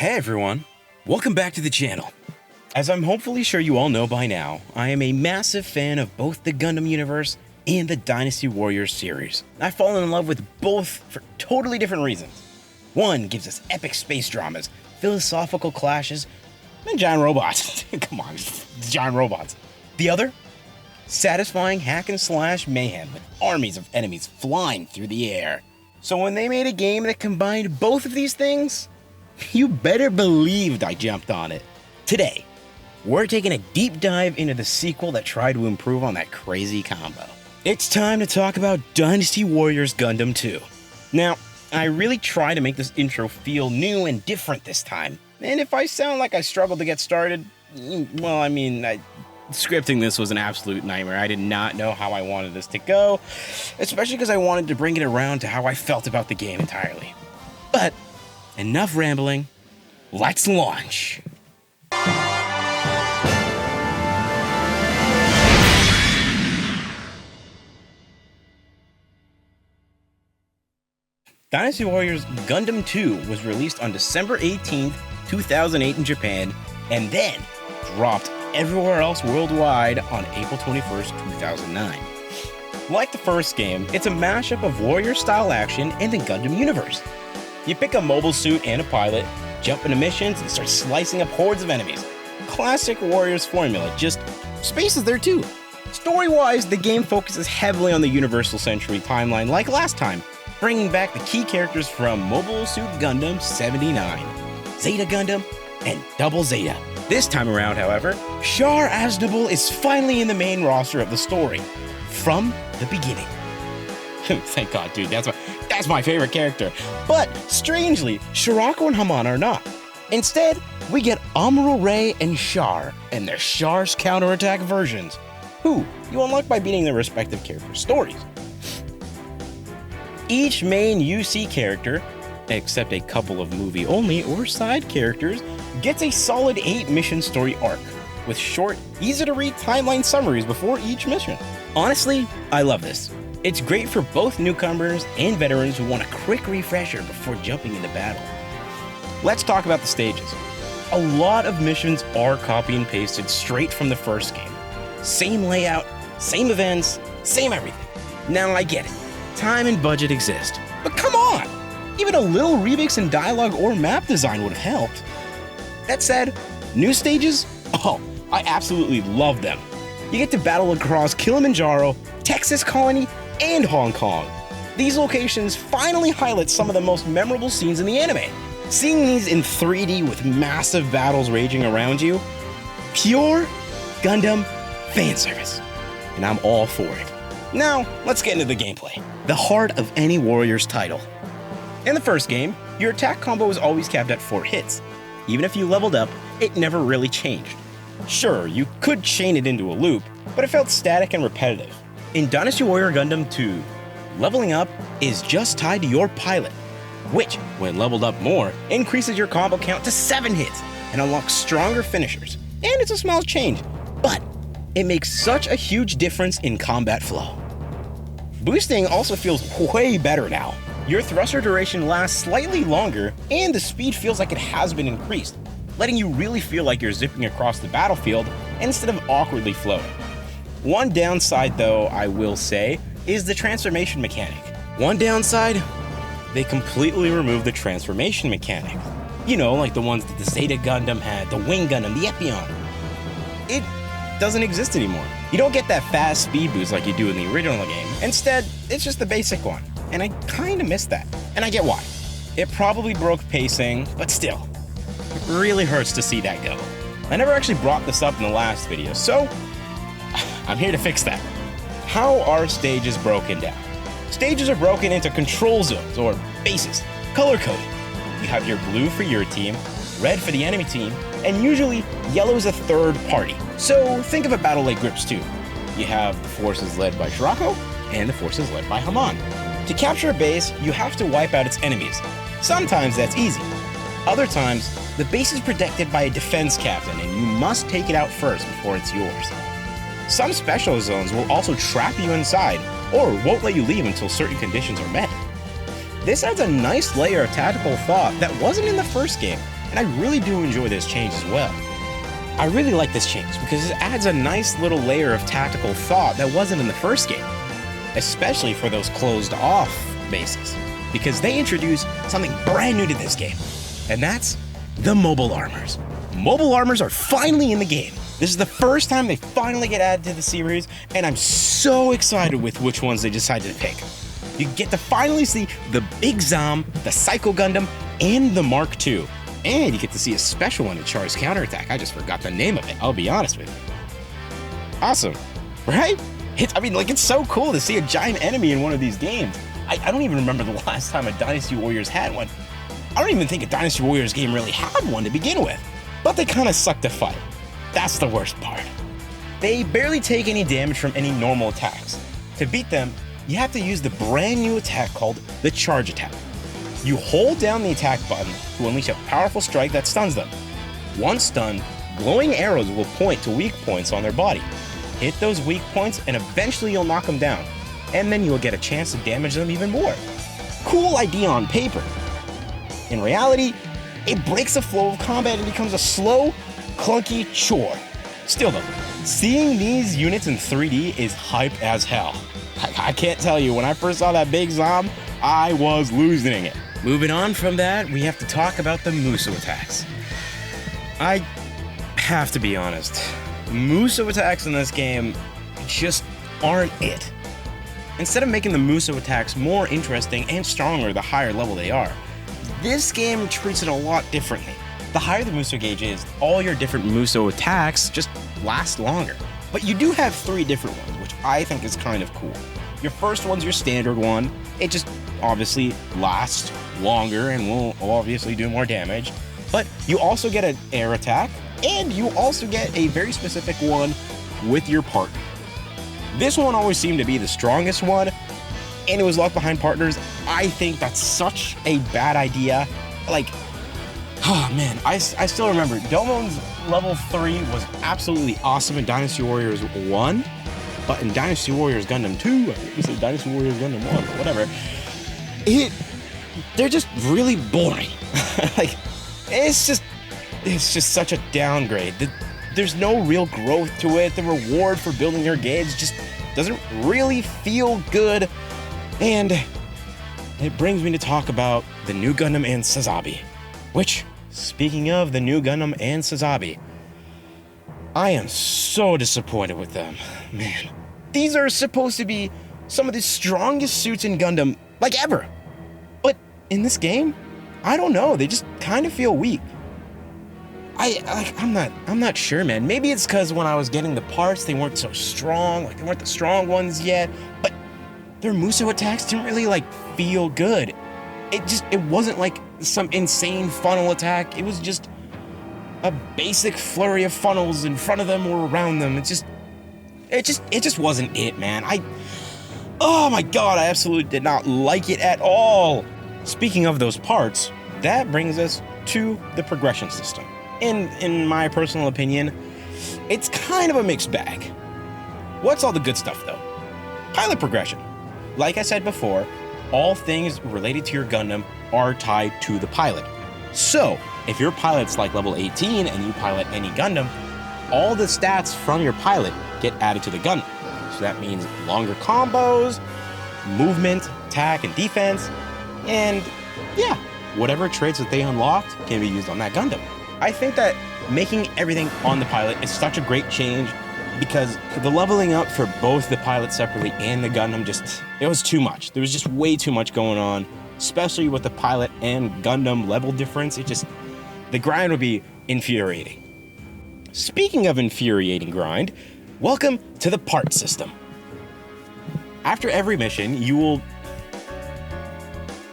Hey everyone, welcome back to the channel. As I'm hopefully sure you all know by now, I am a massive fan of both the Gundam universe and the Dynasty Warriors series. I've fallen in love with both for totally different reasons. One gives us epic space dramas, philosophical clashes, and giant robots. Come on, giant robots. The other? Satisfying hack and slash mayhem with armies of enemies flying through the air. So when they made a game that combined both of these things, you better believed I jumped on it. Today, we're taking a deep dive into the sequel that tried to improve on that crazy combo. It's time to talk about Dynasty Warriors Gundam 2. Now, I really try to make this intro feel new and different this time. And if I sound like I struggled to get started, well, scripting this was an absolute nightmare. I did not know how I wanted this to go, especially because I wanted to bring it around to how I felt about the game entirely. But enough rambling, let's launch! Dynasty Warriors Gundam 2 was released on December 18th, 2008 in Japan, and then dropped everywhere else worldwide on April 21st, 2009. Like the first game, it's a mashup of warrior-style action and the Gundam universe. You pick a mobile suit and a pilot, jump into missions, and start slicing up hordes of enemies. Classic Warriors formula, just space is there too. Story-wise, the game focuses heavily on the Universal Century timeline like last time, bringing back the key characters from Mobile Suit Gundam 79, Zeta Gundam, and Double Zeta. This time around, however, Char Aznable is finally in the main roster of the story, from the beginning. Thank God, dude, that's my favorite character. But, strangely, Shirako and Haman are not. Instead, we get Amuro Ray and Char, and their Char's counterattack versions, who you unlock by beating their respective character stories. Each main UC character, except a couple of movie-only or side characters, gets a solid 8-mission story arc, with short, easy-to-read timeline summaries before each mission. Honestly, I love this. It's great for both newcomers and veterans who want a quick refresher before jumping into battle. Let's talk about the stages. A lot of missions are copy and pasted straight from the first game. Same layout, same events, same everything. Now I get it. Time and budget exist. But come on! Even a little remix in dialogue or map design would have helped. That said, new stages? Oh, I absolutely love them. You get to battle across Kilimanjaro, Texas Colony, and Hong Kong. These locations finally highlight some of the most memorable scenes in the anime. Seeing these in 3D with massive battles raging around you, pure Gundam fan service. And I'm all for it. Now, let's get into the gameplay. The heart of any Warriors title. In the first game, your attack combo was always capped at 4 hits. Even if you leveled up, it never really changed. Sure, you could chain it into a loop, but it felt static and repetitive. In Dynasty Warrior Gundam 2, leveling up is just tied to your pilot, which, when leveled up more, increases your combo count to 7 hits and unlocks stronger finishers. And it's a small change, but it makes such a huge difference in combat flow. Boosting also feels way better now. Your thruster duration lasts slightly longer, and the speed feels like it has been increased, letting you really feel like you're zipping across the battlefield instead of awkwardly floating. One downside, though, I will say, is the transformation mechanic. One downside? They completely removed the transformation mechanic. You know, like the ones that the Zeta Gundam had, the Wing Gundam, the Epion. It doesn't exist anymore. You don't get that fast speed boost like you do in the original game. Instead, it's just the basic one, and I kinda miss that. And I get why. It probably broke pacing, but still, it really hurts to see that go. I never actually brought this up in the last video, so I'm here to fix that. How are stages broken down? Stages are broken into control zones, or bases, color-coded. You have your blue for your team, red for the enemy team, and usually yellow is a third party. So think of a battle like Grips 2. You have the forces led by Shirako, and the forces led by Haman. To capture a base, you have to wipe out its enemies. Sometimes that's easy. Other times, the base is protected by a defense captain, and you must take it out first before it's yours. Some special zones will also trap you inside, or won't let you leave until certain conditions are met. This adds a nice layer of tactical thought that wasn't in the first game, and I really do enjoy this change as well. I really like this change because it adds a nice little layer of tactical thought that wasn't in the first game, especially for those closed-off bases, because they introduce something brand new to this game, and that's the mobile armors. Mobile armors are finally in the game. This is the first time they finally get added to the series, and I'm so excited with which ones they decided to pick. You get to finally see the Big Zom, the Psycho Gundam, and the Mark II. And you get to see a special one in Char's counterattack. I just forgot the name of it, I'll be honest with you. Awesome, right? It's so cool to see a giant enemy in one of these games. I don't even remember the last time a Dynasty Warriors had one. I don't even think a Dynasty Warriors game really had one to begin with. But they kind of suck to fight. That's the worst part. They barely take any damage from any normal attacks. To beat them, you have to use the brand new attack called the Charge Attack. You hold down the attack button to unleash a powerful strike that stuns them. Once stunned, glowing arrows will point to weak points on their body. Hit those weak points and eventually you'll knock them down, and then you'll get a chance to damage them even more. Cool idea on paper. In reality, it breaks the flow of combat and becomes a slow, clunky chore. Still though, seeing these units in 3D is hype as hell. I can't tell you, when I first saw that Big Zom, I was losing it. Moving on from that, we have to talk about the Muso attacks. I have to be honest, Muso attacks in this game just aren't it. Instead of making the Muso attacks more interesting and stronger the higher level they are, this game treats it a lot differently. The higher the Muso gauge is, all your different Muso attacks just last longer. But you do have 3 different ones, which I think is kind of cool. Your first one's your standard one. It just obviously lasts longer and will obviously do more damage. But you also get an air attack, and you also get a very specific one with your partner. This one always seemed to be the strongest one, and it was locked behind partners. I think that's such a bad idea. Oh man, I still remember Domon's level 3 was absolutely awesome in Dynasty Warriors 1, but in Dynasty Warriors Gundam 2, I think we said Dynasty Warriors Gundam 1, but whatever, they're just really boring. It's just such a downgrade. There's no real growth to it. The reward for building your gauge just doesn't really feel good. And it brings me to talk about the new Gundam and Sazabi, which, speaking of the new Gundam and Sazabi, I am so disappointed with them. Man, these are supposed to be some of the strongest suits in Gundam, ever. But in this game, I don't know, they just kind of feel weak. I'm not sure, man. Maybe it's because when I was getting the parts, they weren't so strong, they weren't the strong ones yet, but their Muso attacks didn't really, feel good. It wasn't like some insane funnel attack. It was just a basic flurry of funnels in front of them or around them. It just wasn't it, man. Oh my god, I absolutely did not like it at all. Speaking of those parts, that brings us to the progression system. In my personal opinion, it's kind of a mixed bag. What's all the good stuff though? Pilot progression. Like I said before, all things related to your Gundam are tied to the pilot. So, if your pilot's level 18 and you pilot any Gundam, all the stats from your pilot get added to the Gundam. So that means longer combos, movement, attack, and defense, and yeah, whatever traits that they unlocked can be used on that Gundam. I think that making everything on the pilot is such a great change because the leveling up for both the pilot separately and the Gundam it was too much. There was just way too much going on, especially with the pilot and Gundam level difference. The grind would be infuriating. Speaking of infuriating grind, welcome to the part system. After every mission,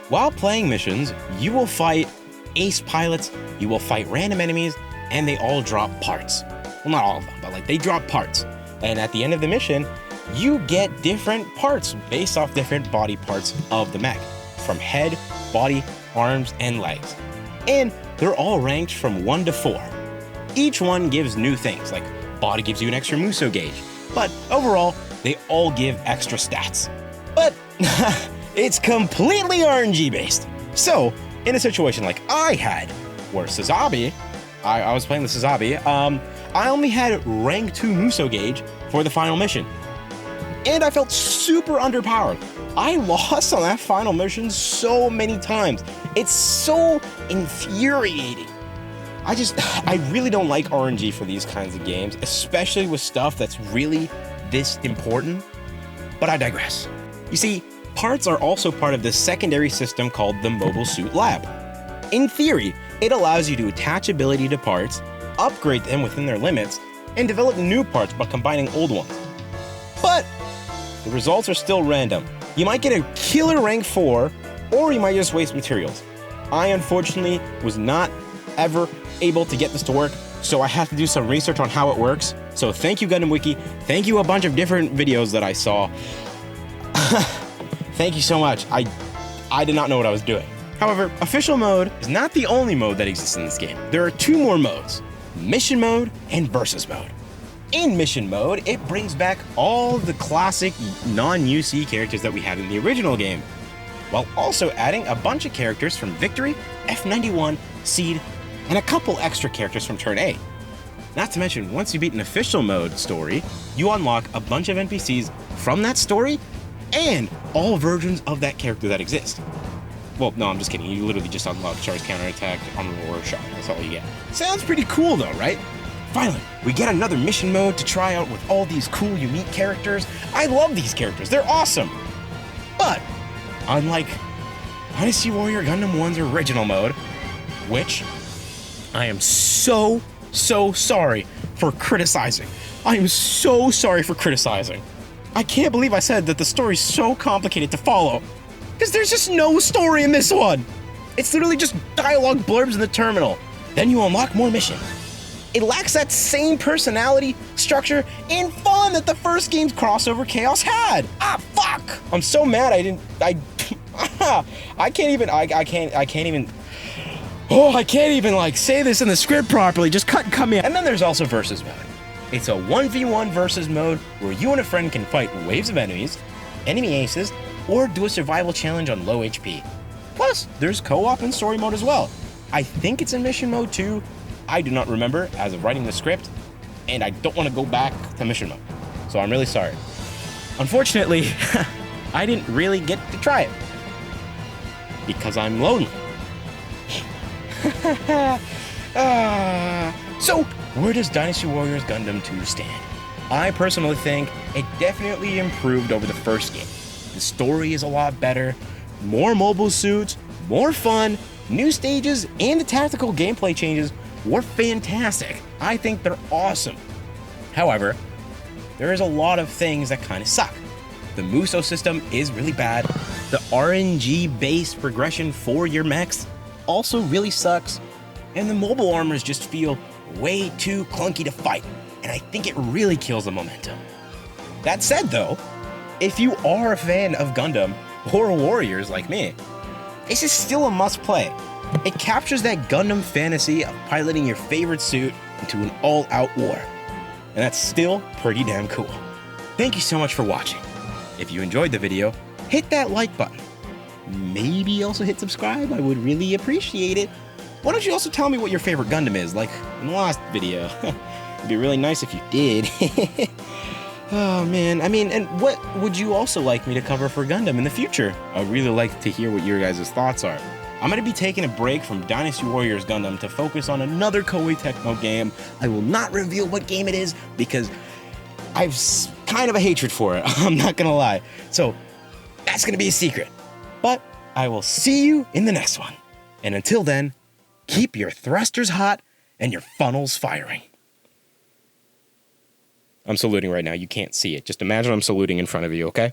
while playing missions, you will fight ace pilots, you will fight random enemies, and they all drop parts. Well, not all of them, but they drop parts. And at the end of the mission, you get different parts based off different body parts of the mech, from head, body, arms, and legs. And they're all ranked from 1 to 4. Each one gives new things, body gives you an extra Muso gauge, but overall, they all give extra stats. But it's completely RNG based. So, in a situation like I had, Where Sazabi, I was playing the Sazabi, I only had rank 2 Muso gauge for the final mission. And I felt super underpowered. I lost on that final mission so many times. It's so infuriating. I really don't like RNG for these kinds of games, especially with stuff that's really this important. But I digress. You see, parts are also part of this secondary system called the Mobile Suit Lab. In theory, it allows you to attach ability to parts, upgrade them within their limits, and develop new parts by combining old ones. But the results are still random. You might get a killer rank 4, or you might just waste materials. I unfortunately was not ever able to get this to work, so I have to do some research on how it works. So thank you, Gundam Wiki. Thank you a bunch of different videos that I saw. Thank you so much. I did not know what I was doing. However, official mode is not the only mode that exists in this game. There are 2 more modes, mission mode and versus mode. In mission mode, it brings back all the classic non-UC characters that we had in the original game, while also adding a bunch of characters from Victory, F91, Seed, and a couple extra characters from Turn A. Not to mention, once you beat an official mode story, you unlock a bunch of NPCs from that story and all versions of that character that exist. Well, no, I'm just kidding. You literally just unlock Char's counterattack, armor or shock. That's all you get. Sounds pretty cool though, right? Finally, we get another mission mode to try out with all these cool, unique characters. I love these characters. They're awesome. But unlike Dynasty Warrior Gundam 1's original mode, which I am so sorry for criticizing. I am so sorry for criticizing. I can't believe I said that the story's so complicated to follow, because there's just no story in this one. It's literally just dialogue blurbs in the terminal. Then you unlock more missions. It lacks that same personality, structure, and fun that the first game's crossover Chaos had. Fuck! I'm so mad I can't even like say this in the script properly. Just cut and come in. And then there's also versus mode. It's a 1v1 versus mode where you and a friend can fight waves of enemies, enemy aces, or do a survival challenge on low HP. Plus, there's co-op and story mode as well. I think it's in mission mode too. I do not remember as of writing the script, and I don't want to go back to mission mode. So I'm really sorry. Unfortunately, I didn't really get to try it because I'm lonely. So, where does Dynasty Warriors Gundam 2 stand? I personally think it definitely improved over the first game. The story is a lot better, more mobile suits, more fun, new stages, and the tactical gameplay changes were fantastic. I think they're awesome. However, there is a lot of things that kind of suck. The Muso system is really bad. The RNG-based progression for your mechs also really sucks. And the mobile armors just feel way too clunky to fight. And I think it really kills the momentum. That said though, if you are a fan of Gundam or Warriors like me, this is still a must play. It captures that Gundam fantasy of piloting your favorite suit into an all-out war. And that's still pretty damn cool. Thank you so much for watching. If you enjoyed the video, hit that like button. Maybe also hit subscribe, I would really appreciate it. Why don't you also tell me what your favorite Gundam is, like in the last video? It'd be really nice if you did. Oh man, I mean, and what would you also like me to cover for Gundam in the future? I'd really like to hear what your guys' thoughts are. I'm going to be taking a break from Dynasty Warriors Gundam to focus on another Koei Tecmo game. I will not reveal what game it is because I've kind of a hatred for it. I'm not going to lie. So that's going to be a secret. But I will see you in the next one. And until then, keep your thrusters hot and your funnels firing. I'm saluting right now. You can't see it. Just imagine I'm saluting in front of you, okay?